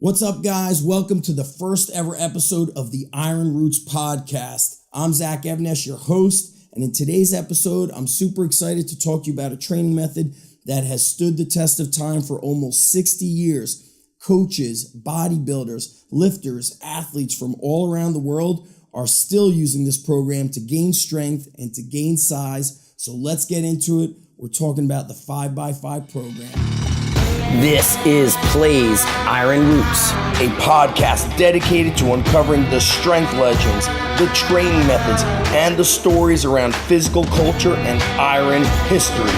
What's up, guys? Welcome to the first ever episode of the Iron Roots podcast. I'm Even-Esh, your host, and in today's episode, I'm super excited to talk to you about a training method that has stood the test of time for almost 60 years. Coaches, bodybuilders, lifters, athletes from all around the world are still using this program to gain strength and to gain size. So let's get into it. We're talking about the 5x5 program. This is Plae's Iron Roots, a podcast dedicated to uncovering the strength legends, the training methods, and the stories around physical culture and iron history.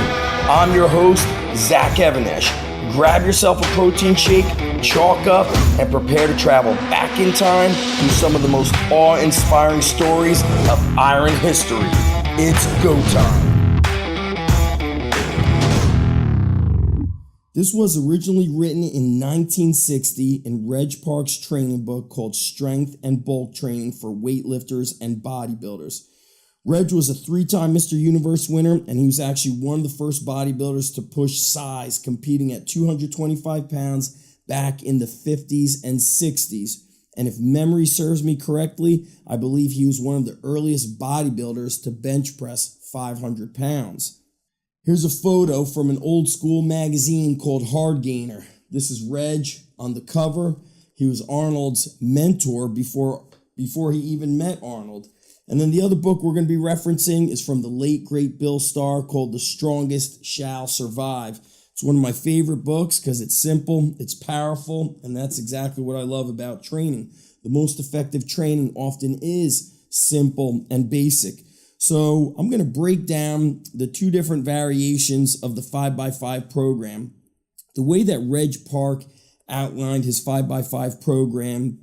I'm your host, Even-Esh. Grab yourself a protein shake, chalk up, and prepare to travel back in time through some of the most awe-inspiring stories of iron history. It's go time. This was originally written in 1960 in Reg Park's training book called Strength and Bulk Training for Weightlifters and Bodybuilders. Reg was a 3-time Mr. Universe winner, and he was actually one of the first bodybuilders to push size, competing at 225 pounds back in the 50s and 60s. And if memory serves me correctly, I believe he was one of the earliest bodybuilders to bench press 500 pounds. Here's a photo from an old school magazine called Hard Gainer. This is Reg on the cover. He was Arnold's mentor before he even met Arnold. And then the other book we're going to be referencing is from the late, great Bill Starr called The Strongest Shall Survive. It's one of my favorite books because it's simple, it's powerful, and that's exactly what I love about training. The most effective training often is simple and basic. So I'm going to break down the two different variations of the 5x5 program. The way that Reg Park outlined his 5x5 program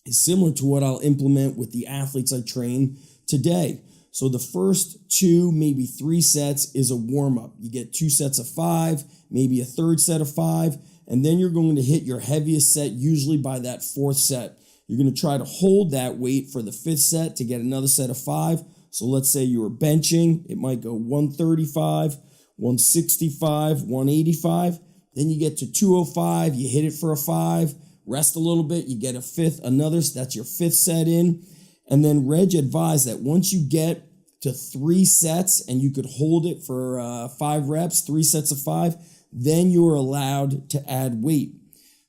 is similar to what I'll implement with the athletes I train today. So the first 2, maybe 3 sets is a warm-up. You get 2 sets of 5, maybe a third set of 5, and then you're going to hit your heaviest set usually by that 4th set. You're going to try to hold that weight for the 5th set to get another set of 5. So let's say you were benching, it might go 135, 165, 185. Then you get to 205, you hit it for a 5, rest a little bit, you get a 5th, another, that's your 5th set in. And then Reg advised that once you get to 3 sets and you could hold it for 5 reps, 3 sets of 5, then you're allowed to add weight.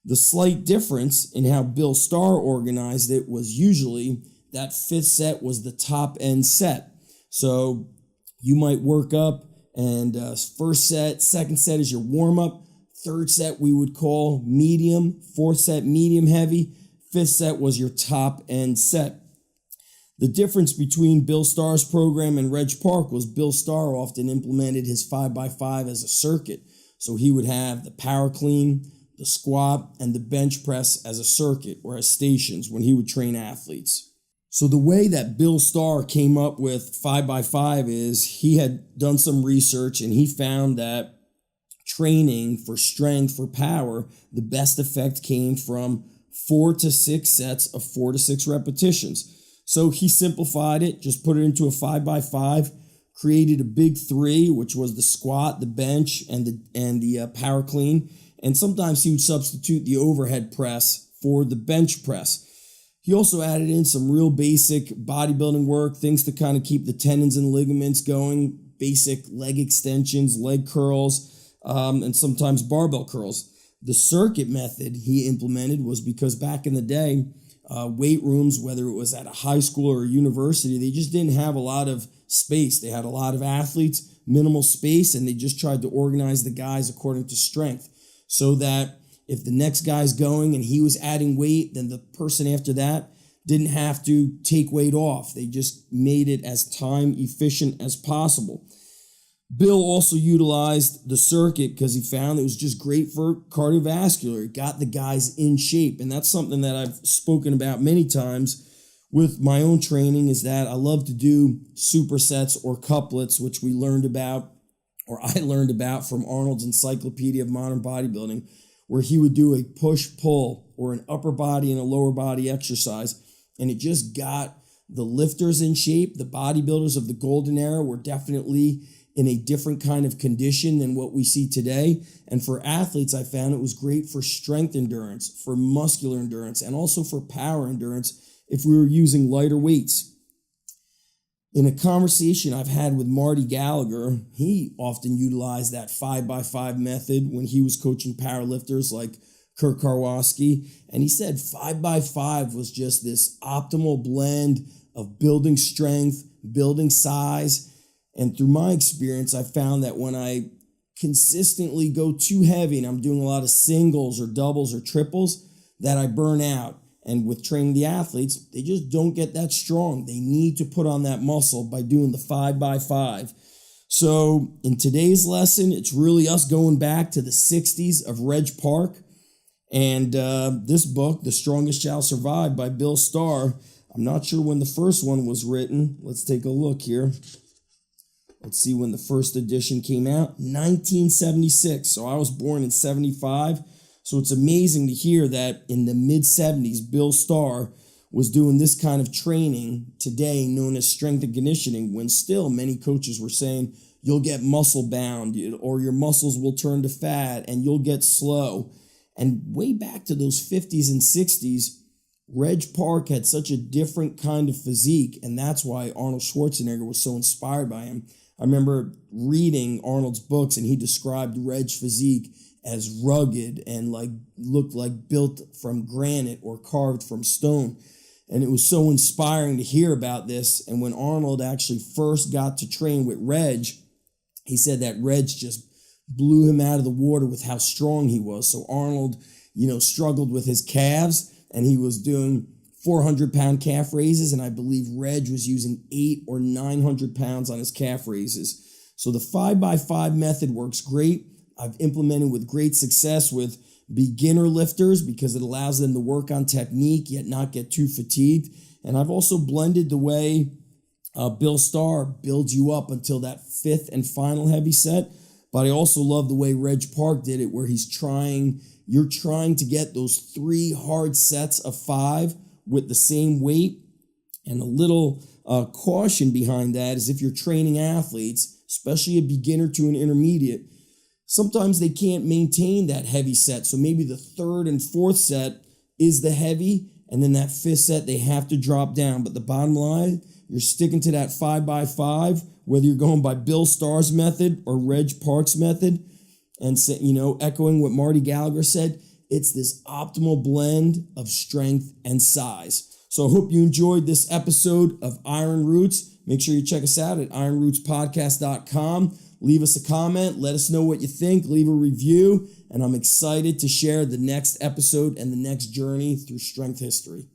The slight difference in how Bill Starr organized it was usually that 5th set was the top end set. So you might work up and first set, 2nd set is your warm up. 3rd set we would call medium. 4th set medium heavy. 5th set was your top end set. The difference between Bill Starr's program and Reg Park was Bill Starr often implemented his 5x5 as a circuit. So he would have the power clean, the squat, and the bench press as a circuit or as stations when he would train athletes. So the way that Bill Starr came up with 5x5 is he had done some research and he found that training for strength, for power, the best effect came from 4 to 6 sets of 4 to 6 repetitions. So he simplified it, just put it into a 5x5, created a big 3, which was the squat, the bench, and the power clean. And sometimes he would substitute the overhead press for the bench press. He also added in some real basic bodybuilding work, things to kind of keep the tendons and ligaments going, basic leg extensions, leg curls, and sometimes barbell curls. The circuit method he implemented was because back in the day, weight rooms, whether it was at a high school or a university, they just didn't have a lot of space. They had a lot of athletes, minimal space, and they just tried to organize the guys according to strength so that if the next guy's going and he was adding weight, then the person after that didn't have to take weight off. They just made it as time efficient as possible. Bill also utilized the circuit because he found it was just great for cardiovascular. It got the guys in shape. And that's something that I've spoken about many times with my own training is that I love to do supersets or couplets, which we learned about, or I learned about from Arnold's Encyclopedia of Modern Bodybuilding, where he would do a push-pull or an upper body and a lower body exercise. And it just got the lifters in shape. The bodybuilders of the golden era were definitely in a different kind of condition than what we see today. And for athletes, I found it was great for strength endurance, for muscular endurance, and also for power endurance if we were using lighter weights. In a conversation I've had with Marty Gallagher, he often utilized that 5x5 method when he was coaching powerlifters like Kurt Karwoski. And he said 5x5 was just this optimal blend of building strength, building size. And through my experience, I found that when I consistently go too heavy and I'm doing a lot of singles or doubles or triples, that I burn out. And with training the athletes, they just don't get that strong. They need to put on that muscle by doing the 5x5. So in today's lesson, it's really us going back to the 60s of Reg Park. And this book, The Strongest Shall Survive by Bill Starr, I'm not sure when the first one was written. Let's take a look here. Let's see when the first edition came out. 1976. So I was born in 75. So it's amazing to hear that in the mid-70s, Bill Starr was doing this kind of training today known as strength and conditioning, when still many coaches were saying you'll get muscle bound or your muscles will turn to fat and you'll get slow. And way back to those 50s and 60s, Reg Park had such a different kind of physique, and that's why Arnold Schwarzenegger was so inspired by him. I remember reading Arnold's books, and he described Reg's physique as rugged and looked like built from granite or carved from stone. And it was so inspiring to hear about this. And when Arnold actually first got to train with Reg, he said that Reg just blew him out of the water with how strong he was. So Arnold, struggled with his calves, and he was doing 400-pound calf raises, and I believe Reg was using 800 or 900 pounds on his calf raises. So the 5x5 method works great. I've implemented with great success with beginner lifters because it allows them to work on technique yet not get too fatigued. And I've also blended the way Bill Starr builds you up until that fifth and final heavy set. But I also love the way Reg Park did it, where you're trying to get those 3 hard sets of 5 with the same weight. And a little caution behind that is if you're training athletes, especially a beginner to an intermediate, sometimes they can't maintain that heavy set. So maybe the 3rd and 4th set is the heavy, and then that 5th set they have to drop down. But the bottom line, you're sticking to that 5x5, whether you're going by Bill Starr's method or Reg Park's method. And echoing what Marty Gallagher said, it's this optimal blend of strength and size. So I hope you enjoyed this episode of Iron Roots. Make sure you check us out at ironrootspodcast.com. Leave us a comment. Let us know what you think. Leave a review. And I'm excited to share the next episode and the next journey through strength history.